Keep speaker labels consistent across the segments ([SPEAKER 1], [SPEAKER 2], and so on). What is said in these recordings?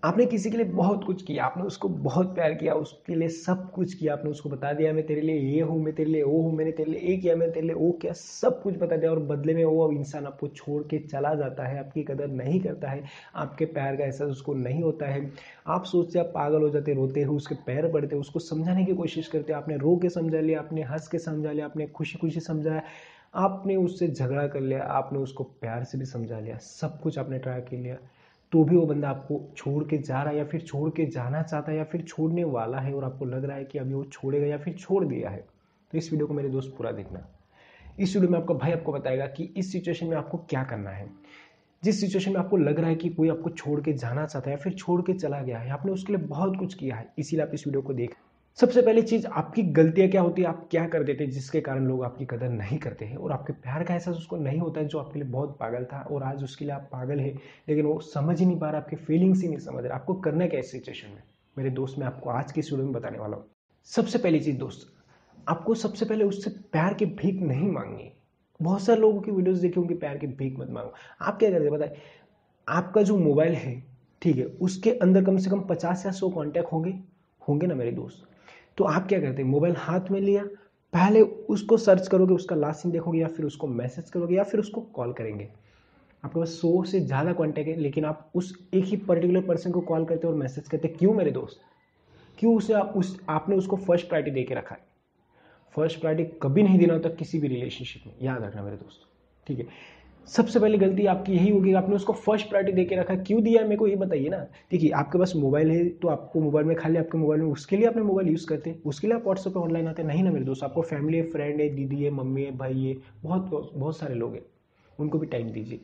[SPEAKER 1] आपने किसी के लिए बहुत कुछ किया, आपने उसको बहुत प्यार किया, उसके लिए सब कुछ किया, आपने उसको बता दिया मैं तेरे लिए ये हूँ, मैं तेरे लिए वो हूँ, मैंने तेरे लिए ये किया, मैंने तेरे लिए वो किया, सब कुछ बता दिया और बदले में वो इंसान आपको छोड़ के चला जाता है, आपकी कदर नहीं करता है, आपके प्यार का एहसास उसको नहीं होता है। आप सोचते आप पागल हो जाते, रोते हो, उसके पैर पड़ते, उसको समझाने की कोशिश करते, आपने रो के समझा लिया, आपने हंस के समझा लिया, आपने खुशी खुशी समझाया, आपने उससे झगड़ा कर लिया, आपने उसको प्यार से भी समझा लिया, सब कुछ आपने ट्राई कर लिया, तो भी वो बंदा आपको छोड़ के जा रहा है या फिर छोड़ के जाना चाहता है या फिर छोड़ने वाला है और आपको लग रहा है कि अभी वो छोड़ेगा या फिर छोड़ दिया है। तो इस वीडियो को मेरे दोस्त पूरा देखना। इस वीडियो में आपका भाई आपको बताएगा कि इस सिचुएशन में आपको क्या करना है। जिस सिचुएशन में आपको लग रहा है कि कोई आपको छोड़ के जाना चाहता है या फिर छोड़ के चला गया है, आपने उसके लिए बहुत कुछ किया है, इसीलिए आप इस वीडियो को देख। सबसे पहली चीज, आपकी गलतियां क्या होती है, आप क्या कर देते जिसके कारण लोग आपकी कदर नहीं करते हैं और आपके प्यार का एहसास उसको नहीं होता है, जो आपके लिए बहुत पागल था और आज उसके लिए आप पागल है, लेकिन वो समझ ही नहीं पा रहा, आपके फीलिंग्स ही नहीं समझ रहा, आपको करना क्या इस सिचुएशन में। मेरे दोस्त, मैं आपको आज की इस वीडियो में बताने वाला हूँ। सबसे पहली चीज दोस्त, आपको सबसे पहले उससे प्यार की भीख नहीं मांगनी। बहुत सारे लोगों की वीडियोस देखी होंगी, प्यार की भीख मत मांगो। आप क्या करते बताए, आपका जो मोबाइल है, ठीक है, उसके अंदर कम से कम 50 या 100 कॉन्टैक्ट होंगे, होंगे ना मेरे दोस्त। तो आप क्या करते हैं, मोबाइल हाथ में लिया, पहले उसको सर्च करोगे, उसका लास्ट सीन देखोगे या फिर उसको मैसेज करोगे या फिर उसको कॉल करेंगे। आपके पास 100 से ज़्यादा कॉन्टैक्ट है, लेकिन आप उस एक ही पर्टिकुलर पर्सन को कॉल करते हो और मैसेज करते, क्यों मेरे दोस्त? क्यों? उसे आपने उसको फर्स्ट प्रायोरिटी दे के रखा है। फर्स्ट प्रायोरिटी कभी नहीं देना होता किसी भी रिलेशनशिप में, याद रखना मेरे दोस्त, ठीक है। सबसे पहली गलती आपकी यही होगी, आपने उसको फर्स्ट प्रायोरिटी देके रखा। क्यों दिया है मेरे को ये बताइए ना। देखिए, आपके पास मोबाइल है तो आपको मोबाइल में, खाली आपके मोबाइल में, उसके लिए आपने मोबाइल यूज़ करते हैं, उसके लिए आप व्हाट्सएप पे ऑनलाइन आते हैं, नहीं ना मेरे दोस्त। आपको फैमिली है, फ्रेंड है, दीदी है, मम्मी है, भाई है, बहुत बहुत सारे लोग हैं, उनको भी टाइम दीजिए।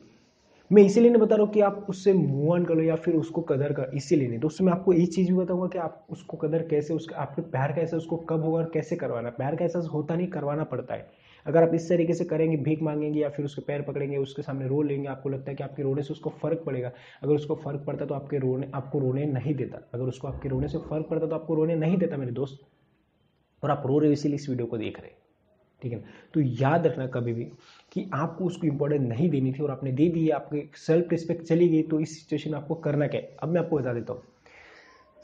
[SPEAKER 1] मैं इसीलिए नहीं बता रहा हूँ कि आप उससे मूव ऑन कर लो या फिर उसको कदर कर, इसीलिए नहीं। दोस्तों, मैं आपको एक चीज़ भी बताऊंगा कि आप उसको कदर कैसे, उसका आपके प्यार का एहसास उसको कब होगा और कैसे करवाना। प्यार का एहसास होता नहीं, करवाना पड़ता है। अगर आप इस तरीके से करेंगे, भीख मांगेंगे या फिर उसके पैर पकड़ेंगे, उसके सामने रो लेंगे, आपको लगता है कि आपके रोने से उसको फर्क पड़ेगा। अगर उसको फर्क पड़ता तो आपको रोने नहीं देता। अगर उसको आपके रोने से फर्क पड़ता तो आपको रोने नहीं देता मेरे दोस्त। और आप रो रहे हो इसीलिए इस वीडियो को देख रहे हैं, ठीक है ना। तो याद रखना कभी भी कि आपको उसको इंपॉर्टेंस नहीं देनी थी और आपने दे दी, आपकी सेल्फ रिस्पेक्ट चली गई। तो इस सिचुएशन में आपको करना क्या है, अब मैं आपको बता देता हूँ।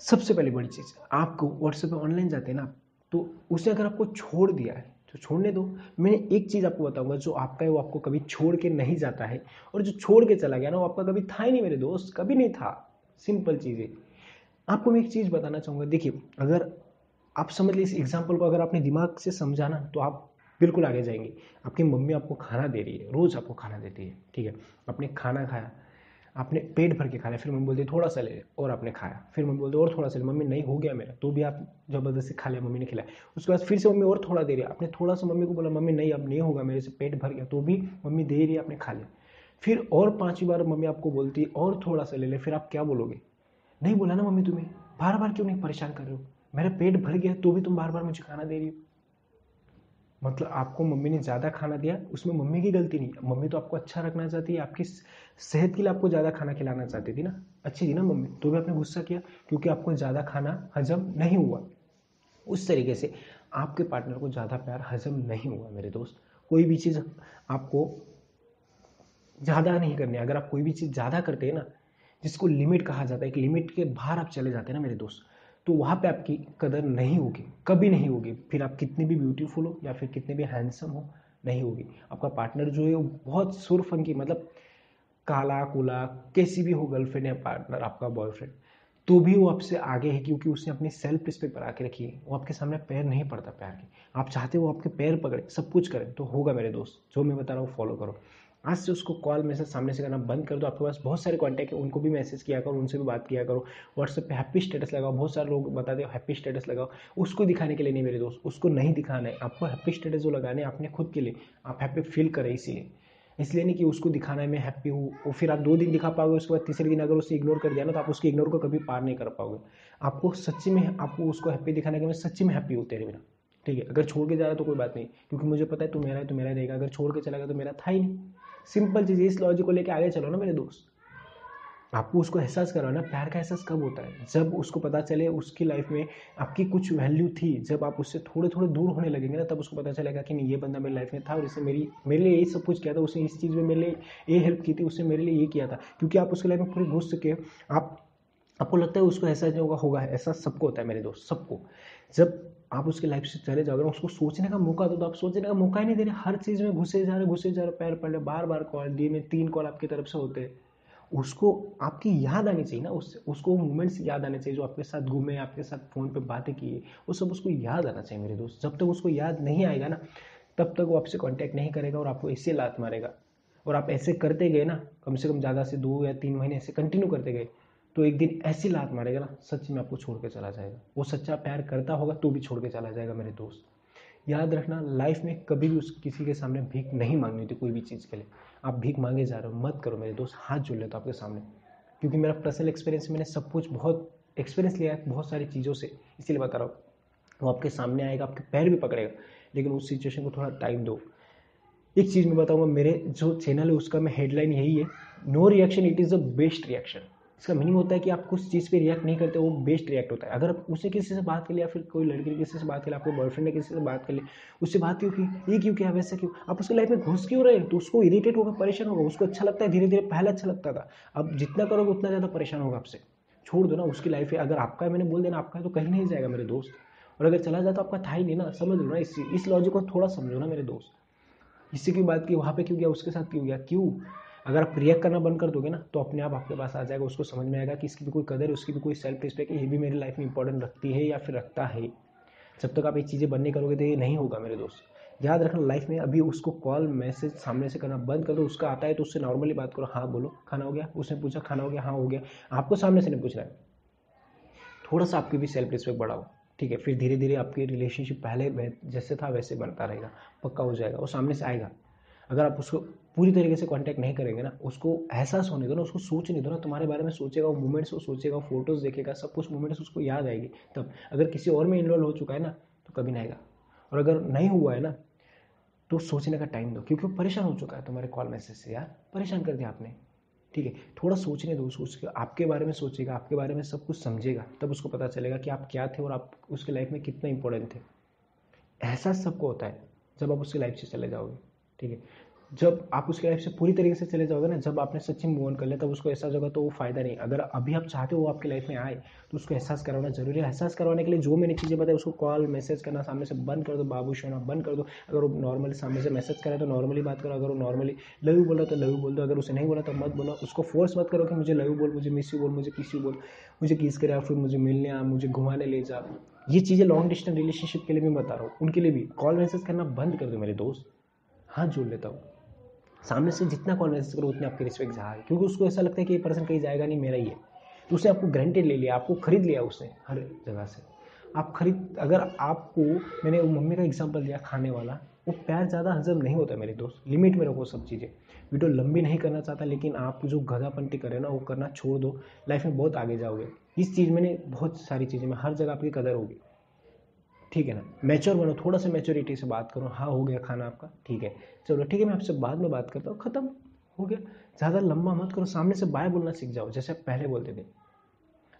[SPEAKER 1] सबसे पहले बड़ी चीज़, आपको व्हाट्सएप पे ऑनलाइन जाते हैं ना, तो उसने अगर आपको छोड़ दिया है तो छोड़ने दो। मैंने एक चीज़ आपको बताऊंगा, जो आपका है वो आपको कभी छोड़ के नहीं जाता है, और जो छोड़ के चला गया ना वो आपका कभी था ही नहीं मेरे दोस्त, कभी नहीं था। सिंपल चीज़ है। आपको मैं एक चीज़ बताना चाहूँगा, देखिए, अगर आप समझ लीजिए इस एग्जाम्पल को, अगर आपने दिमाग से समझा ना तो आप बिल्कुल आगे जाएंगे। आपकी मम्मी आपको खाना दे रही है, रोज़ आपको खाना देती है, ठीक है। आपने खाना खाया, आपने पेट भर के खाया, फिर मम्मी बोलती है थोड़ा सा ले, और आपने खाया, फिर मम्मी बोलती है और थोड़ा सा ले, मम्मी नहीं हो गया मेरा, तो भी आप जबरदस्ती खा लिया, मम्मी ने खिलाया। उसके बाद फिर से मम्मी और थोड़ा दे रही है, आपने थोड़ा सा मम्मी को बोला मम्मी नहीं अब नहीं होगा मेरे से, पेट भर गया, तो भी मम्मी दे रही है, आपने खा लिया। फिर और 5वीं बार मम्मी आपको बोलती है और थोड़ा सा ले ले, फिर आप क्या बोलोगे? नहीं बोला ना मम्मी तुम्हें, बार बार क्यों नहीं परेशान कर रहे हो, मेरा पेट भर गया तो भी तुम बार बार मुझे खाना दे रही हो। मतलब आपको मम्मी ने ज़्यादा खाना दिया, उसमें मम्मी की गलती नहीं। मम्मी तो आपको अच्छा रखना चाहती है, आपकी सेहत के लिए आपको ज़्यादा खाना खिलाना चाहती थी ना, अच्छी थी ना मम्मी, तो भी आपने गुस्सा किया क्योंकि आपको ज़्यादा खाना हजम नहीं हुआ। उस तरीके से आपके पार्टनर को ज़्यादा प्यार हजम नहीं हुआ मेरे दोस्त। कोई भी चीज़ आपको ज़्यादा नहीं करनी है। अगर आप कोई भी चीज़ ज़्यादा करते हैं ना, जिसको लिमिट कहा जाता है, एक लिमिट के बाहर आप चले जाते हैं ना मेरे दोस्त, तो वहाँ पे आपकी कदर नहीं होगी, कभी नहीं होगी। फिर आप कितने भी ब्यूटीफुल हो या फिर कितने भी हैंडसम हो, नहीं होगी। आपका पार्टनर जो है वो बहुत सुरफन की, मतलब काला कुला कैसी भी हो गर्लफ्रेंड या पार्टनर, आपका बॉयफ्रेंड, तो भी वो आपसे आगे है क्योंकि उसने अपनी सेल्फ रिस्पेक्ट बना के रखी है। वो आपके सामने पैर नहीं पड़ता प्यार के। आप चाहते हो आपके पैर पकड़े, सब कुछ करें, तो होगा मेरे दोस्त। जो मैं बता रहा हूँ फॉलो करो। आज से उसको कॉल मैसेज सामने से करना बंद कर दो। आपके पास बहुत सारे कॉन्टैक्ट है, उनको भी मैसेज किया करो, उनसे भी बात किया करो। व्हाट्सएप पे हैप्पी स्टेटस लगाओ, बहुत सारे लोग बताते हो हैप्पी स्टेटस लगाओ, उसको दिखाने के लिए नहीं मेरे दोस्त, उसको नहीं दिखाना है आपको। हैप्पी स्टेटस जो लगाने अपने खुद के लिए, आप हैप्पी फील करें, इसीलिए, इसलिए नहीं कि उसको दिखाना है मैं हैप्पी हूँ। और फिर आप 2 दिन दिखा पाओगे, उसके बाद तीसरे दिन अगर उसे इग्नोर कर दिया ना, तो आप उसके इग्नोर को कभी पार नहीं कर पाओगे। आपको सच्ची में, आपको उसको हैप्पी दिखाना है कि मैं सच्ची में हैप्पी हूँ तेरे बिना, ठीक है। अगर छोड़ के जा रहा है तो कोई बात नहीं, क्योंकि मुझे पता है तू मेरा है तो मेरा रहेगा। अगर छोड़ के चला गया तो मेरा था ही नहीं। सिंपल चीज़, इस लॉजिक को लेकर आगे चलो ना मेरे दोस्त। आपको उसको एहसास करवाना, प्यार का एहसास कब होता है, जब उसको पता चले उसकी लाइफ में आपकी कुछ वैल्यू थी। जब आप उससे थोड़े थोड़े दूर होने लगेंगे ना, तब उसको पता चलेगा कि नहीं, ये बंदा मेरी लाइफ में था और इसने मेरे लिए ये सब कुछ किया था, उसने इस चीज़ में मेरे लिए ये हेल्प की थी, उसने मेरे लिए ये किया था। क्योंकि आप उसकी लाइफ में पूरे घुस चुके हैं, आप आपको लगता है उसको ऐसा नहीं होगा, होगा, ऐसा सबको होता है मेरे दोस्त, सबको। जब आप उसकी लाइफ से चले जाओगे ना, उसको सोचने का मौका दो, तो आप सोचने का मौका ही नहीं दे रहे, हर चीज़ में घुसे जा रहे, पैर पड़ रहे, बार बार कॉल, दिन में 3 कॉल आपकी तरफ से होते हैं। उसको आपकी याद आनी चाहिए ना, उसको मोमेंट्स याद आने चाहिए जो आपके साथ घूमे, आपके साथ फ़ोन पे बातें किए, वो सब उसको याद आना चाहिए मेरे दोस्त। जब तक उसको याद नहीं आएगा ना, तब तक वो आपसे कांटेक्ट नहीं करेगा और आपको ऐसे लात मारेगा। और आप ऐसे करते गए ना, कम से कम ज़्यादा से 2 या 3 महीने ऐसे कंटिन्यू करते गए, तो एक दिन ऐसी लात मारेगा ना, सच में आपको छोड़ के चला जाएगा। वो सच्चा प्यार करता होगा तो भी छोड़ के चला जाएगा मेरे दोस्त। याद रखना, लाइफ में कभी भी उस किसी के सामने भीख नहीं मांगनी थी कोई भी चीज़ के लिए। आप भीख मांगे जा रहे हो, मत करो मेरे दोस्त, हाथ जोड़ लेता आपके सामने। क्योंकि मेरा पर्सनल एक्सपीरियंस, मैंने सब कुछ बहुत एक्सपीरियंस लिया है बहुत सारी चीज़ों से, इसीलिए बता रहा हूँ। वो आपके सामने आएगा, आपके पैर भी पकड़ेगा, लेकिन उस सिचुएशन को थोड़ा टाइम दो। एक चीज़ मैं बताऊंगा, मेरे जो चैनल है उसका मैं हेडलाइन यही है, no reaction it is the best reaction. इसका मीनिंग होता है कि आप कुछ चीज़ पे रिएक्ट नहीं करते, वो बेस्ट रिएक्ट होता है। अगर आप उससे किसी से बात कर लिया, फिर कोई लड़की ने किसी से बात कर लिया, आपके बॉयफ्रेंड ने किसी से बात कर ली, उससे बात क्यों की, ये क्यों किया, वैसे क्यों, आप उसकी लाइफ में घुस क्यों रहे, तो उसको इरिटेट होगा, परेशान होगा। उसको अच्छा लगता है, धीरे धीरे पहले अच्छा लगता था, अब जितना करोगे उतना ज़्यादा परेशान होगा आपसे। छोड़ दो ना, उसकी लाइफ है, अगर आपका है, मैंने बोल देना आपका है, तो कहीं नहीं जाएगा मेरे दोस्त। और अगर चला जाता तो आपका था ही नहीं ना, समझ लो ना, इस लॉजिक को थोड़ा समझो ना मेरे दोस्त। इससे क्यों बात की, वहाँ पे क्यों गया, उसके साथ क्यों गया, क्यों। अगर आप रिएक्ट करना बंद कर दोगे ना, तो अपने आप आपके पास आ जाएगा, उसको समझ में आएगा कि इसकी भी कोई कदर है, उसकी भी कोई सेल्फ रिस्पेक्ट है, ये भी मेरी लाइफ में इंपॉर्टेंट रखती है या फिर रखता है। जब तक आप ये चीज़ें बनने करोगे तो ये नहीं होगा मेरे दोस्त। याद रखना, लाइफ में अभी उसको कॉल मैसेज सामने से करना बंद कर दो। उसका आता है तो उससे नॉर्मली बात करो, हाँ बोलो खाना हो गया, उसने पूछा खाना हो गया, हाँ हो गया, आपको सामने से नहीं पूछना है। थोड़ा सा आपकी भी सेल्फ रिस्पेक्ट बढ़ाओ, ठीक है। फिर धीरे धीरे आपकी रिलेशनशिप पहले जैसे था वैसे बनता रहेगा, पक्का हो जाएगा, वो सामने से आएगा। अगर आप उसको पूरी तरीके से कांटेक्ट नहीं करेंगे ना, उसको एहसास होने दो ना, उसको सोचने दो ना, तुम्हारे बारे में सोचेगा, वो मोमेंट्स वो सोचेगा, फोटोज़ देखेगा, सब कुछ मोमेंट्स उसको याद आएगी तब। अगर किसी और में इन्वॉल्व हो चुका है ना, तो कभी नहीं आएगा। और अगर नहीं हुआ है ना, तो सोचने का टाइम दो, क्योंकि वो परेशान हो चुका है तुम्हारे कॉल मैसेज से, यार परेशान कर दिया आपने, ठीक है। थोड़ा सोचने दो, सोच के आपके बारे में सोचेगा, आपके बारे में सब कुछ समझेगा, तब उसको पता चलेगा कि आप क्या थे और आप उसकी लाइफ में कितना इंपॉर्टेंट थे। एहसास सबको होता है जब आप उसकी लाइफ से चले जाओगे, ठीक है। जब आप उसकी लाइफ से पूरी तरीके से चले जाओगे ना, जब आपने सच्ची मूव ऑन कर लिया, तब उसको एहसास होगा, तो वो फायदा नहीं। अगर अभी आप चाहते हो वो आपकी लाइफ में आए, तो उसको एहसास करवाना जरूरी है। एहसास करवाने के लिए जो मैंने चीज़ें बताई, उसको कॉल मैसेज करना सामने से बंद कर दो, बाबू शोना बंद कर दो। अगर वो नॉर्मली सामने से मैसेज करे तो नॉर्मली बात करो, अगर वो नॉर्मली लव यू बोला तो लव यू बोल दो, अगर उसे नहीं बोला तो मत बोलो। उसको फोर्स मत करो कि मुझे लव यू बोल, मुझे मिस यू बोल, मुझे किस यू बोल, मुझे किस करे, या फिर मुझे मिलने आ, मुझे घुमाने ले जा। ये चीज़ें लॉन्ग डिस्टेंस रिलेशनशिप के लिए मैं बता रहा हूँ, उनके लिए भी कॉल मैसेज करना बंद कर दो मेरे दोस्त। हाथ जोड़ लेता हूँ, सामने से जितना कॉल मैसेज करो उतनी आपकी रिस्पेक्ट ज़्यादा है, क्योंकि उसको ऐसा लगता है कि ये पर्सन कहीं जाएगा नहीं, मेरा ही है। तो उसने आपको ग्रांटेड ले लिया, आपको खरीद लिया उसने हर जगह से। आप खरीद, अगर आपको, मैंने वो मम्मी का एग्जांपल दिया खाने वाला, वो प्यार ज़्यादा हजम नहीं होता मेरे दोस्त, लिमिट में रखो सब चीज़ें। वीडियो लंबी नहीं करना चाहता, लेकिन आप जो गधापंती करे ना, वो करना छोड़ दो, लाइफ में बहुत आगे जाओगे। इस चीज़ मैंने बहुत सारी चीज़ें में हर जगह आपकी कदर होगी, ठीक है ना। मैच्योर बनो, थोड़ा सा मैच्योरिटी से बात करो, हाँ हो गया खाना आपका, ठीक है, चलो ठीक है, मैं आपसे बाद में बात करता हूँ, खत्म हो गया। ज़्यादा लंबा मत करो, सामने से बाय बोलना सीख जाओ, जैसे आप पहले बोलते थे।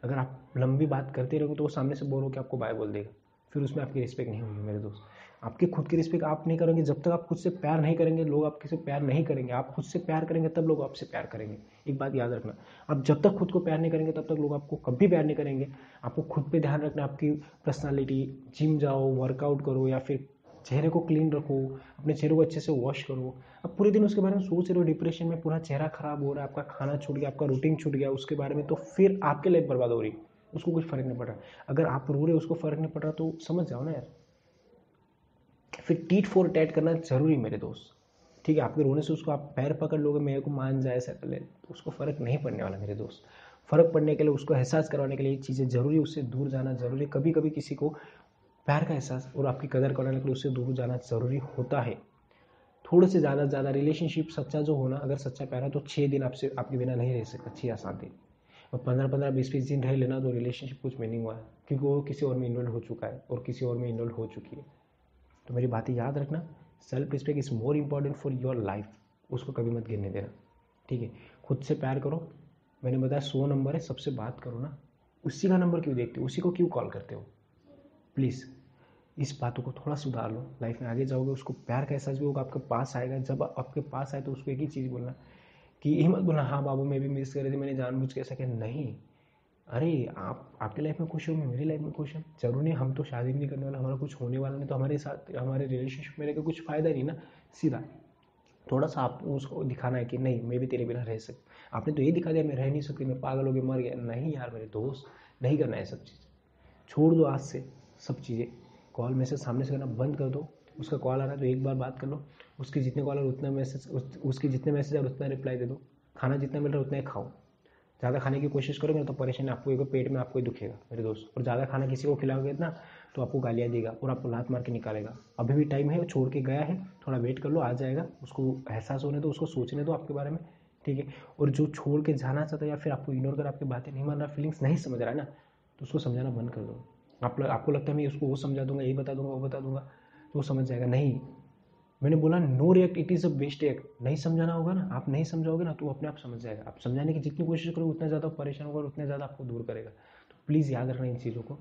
[SPEAKER 1] अगर आप लंबी बात करते रहोगे तो वो सामने से बोल हो कि आपको बाय बोल देगा, फिर उसमें आपकी रिस्पेक्ट नहीं होगी मेरे दोस्त। आपकी खुद की रिस्पेक्ट आप नहीं करोगे, जब तक आप खुद से प्यार नहीं करेंगे, लोग आपके से प्यार नहीं करेंगे। आप खुद से प्यार करेंगे तब लोग आपसे प्यार करेंगे, एक बात याद रखना। आप जब तक खुद को प्यार नहीं करेंगे, तब तक लोग आपको कभी प्यार नहीं करेंगे। आपको खुद पे ध्यान रखना, आपकी पर्सनालिटी, जिम जाओ, वर्कआउट करो, या फिर चेहरे को क्लीन रखो, अपने चेहरे को अच्छे से वॉश करो। अब पूरे दिन उसके बारे में सोच रहे हो, डिप्रेशन में, पूरा चेहरा खराब हो रहा है, आपका खाना छूट गया, आपका रूटीन छूट गया उसके बारे में, तो फिर आपकी लाइफ बर्बाद हो रही, उसको कुछ फर्क नहीं पड़ रहा। अगर आप रो रहे हो, उसको फर्क नहीं पड़ रहा, तो समझ जाओ ना यार। फिर टीट फॉर टैट करना जरूरी मेरे दोस्त, ठीक है। आपके रोने से उसको आप पैर पकड़ लोगे, मेरे को मान जाए ऐसा कर ले, तो उसको फर्क नहीं पड़ने वाला मेरे दोस्त। फर्क पड़ने के लिए, उसको एहसास करवाने के लिए ये चीज़ें जरूरी, उससे दूर जाना जरूरी। कभी कभी किसी को प्यार का एहसास और आपकी कदर करवाने के लिए उससे दूर जाना जरूरी होता है। थोड़े से ज़्यादा रिलेशनशिप सच्चा जो होना, अगर सच्चा प्यार है तो 6 दिन आपसे आपके बिना नहीं रह सकता, 6 या 7 दिन। और 15-15, 20-20 दिन रह लेना, तो रिलेशनशिप कुछ मीनिंग हुआ है, क्योंकि वो किसी और में इन्वॉल्व हो चुका है और किसी और में इन्वॉल्व हो चुकी है। तो मेरी बातें याद रखना, self respect is more important for your life, उसको कभी मत गिरने देना, ठीक है। खुद से प्यार करो, मैंने बताया 100 नंबर है, सबसे बात करो ना। उसी का नंबर क्यों देखते हो, उसी को क्यों कॉल करते हो। प्लीज़ इस बातों को थोड़ा सुधार लो, लाइफ में आगे जाओगे। उसको प्यार का एहसास भी होगा, आपके पास आएगा। जब आपके पास आए तो उसको एक ही चीज़ बोलना, कि ये मत बोलना हाँ बाबू मैं भी मिस कर रही थी, मैंने जानबूझ के ऐसा किया, नहीं। अरे आप आपके लाइफ में खुश हो, मैं मेरी लाइफ में खुश हूँ, जरूरी नहीं हम तो शादी भी नहीं करने वाला, हमारा कुछ होने वाला नहीं, तो हमारे साथ हमारे रिलेशनशिप में रहकर कुछ फ़ायदा नहीं ना। सीधा थोड़ा सा आप उसको दिखाना है कि नहीं मैं भी तेरे बिना रह सकता। आपने तो ये दिखा दिया मैं रह नहीं सकती, मैं पागल हो गया, मर गया। नहीं यार मेरे दोस्त, नहीं करना है सब चीज़। छोड़ दो आज से सब चीज़ें। कॉल मैसेज सामने से करना बंद कर दो। उसका कॉल आ रहा है तो एक बार बात कर लो, उसके जितने कॉल आ रहे उतना मैसेज, उसके जितने मैसेज आ रहे उतना रिप्लाई दे दो। खाना जितना मिल रहा है उतना ही खाओ। ज़्यादा खाने की कोशिश करोगे ना तो परेशानी आपको एक पेट में आपको ही दुखेगा मेरे दोस्त। और ज़्यादा खाना किसी को खिलाओगे ना तो आपको गालियाँ देगा और आपको लात मार के निकालेगा। अभी भी टाइम है, वो छोड़ के गया है, थोड़ा वेट कर लो, आ जाएगा। उसको एहसास होने दो, उसको सोचने दो आपके बारे में, ठीक है। और जो छोड़ के जाना चाहता है या फिर आपको इग्नोर कर आपकी बातें नहीं मान रहा, फीलिंग्स नहीं समझ रहा है ना, तो उसको समझाना बंद कर दो। आपको लगता है मैं उसको वो समझा दूंगा, ये बता दूंगा, वो बता दूंगा तो वो समझ जाएगा। नहीं, मैंने बोला no react it is a best react. नहीं समझाना होगा ना, आप नहीं समझाओगे ना तो वो अपने आप समझ जाएगा। आप समझाने की जितनी कोशिश करोगे उतना ज़्यादा परेशान होगा और उतना ज़्यादा आपको दूर करेगा। तो प्लीज़ याद रखना इन चीज़ों को।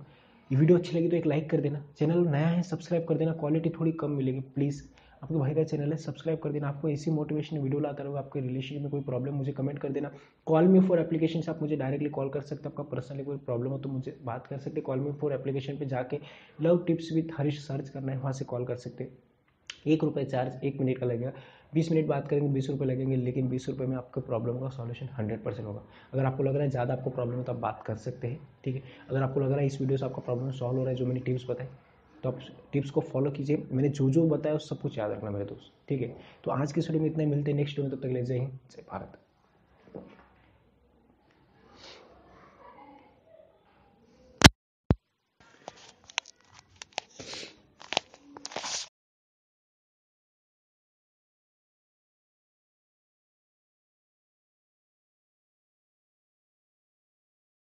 [SPEAKER 1] ये वीडियो अच्छी लगी तो एक लाइक कर देना, चैनल नया है सब्सक्राइब कर देना, क्वालिटी थोड़ी कम मिलेगी प्लीज़। आपके भाई का चैनल है, सब्सक्राइब कर देना। आपको ऐसी मोटिवेशन वीडियो लाता रहूँगा। आपके रिलेशनशिप में कोई प्रॉब्लम मुझे कमेंट कर देना। कॉल मी फॉर एप्लीकेशन से आप मुझे डायरेक्टली कॉल कर सकते हैं। आपका पर्सनली कोई प्रॉब्लम हो तो मुझे बात कर सकते हैं। कॉल मी फॉर एप्लीकेशन पे जाके love tips with Harish search करना है, वहाँ से कॉल कर सकते हैं। 1 रुपये चार्ज 1 मिनट का लगेगा। 20 मिनट बात करेंगे 20 रुपये लगेंगे, लेकिन 20 रुपये में आपका प्रॉब्लम का सॉल्यूशन 100% होगा। अगर आपको लग रहा है ज़्यादा आपको प्रॉब्लम है तो आप बात कर सकते हैं, ठीक है। अगर आपको लग रहा है इस वीडियो से आपका प्रॉब्लम सॉल्व हो रहा है, जो मैंने टिप्स बताए, तो आप टिप्स को फॉलो कीजिए। मैंने जो जो बताया उस सब कुछ याद रखना मेरे दोस्त, ठीक है। तो आज की स्टोरी में इतना ही, मिलते हैं नेक्स्ट वीडियो में, तब तक ले जय हिंद जय भारत।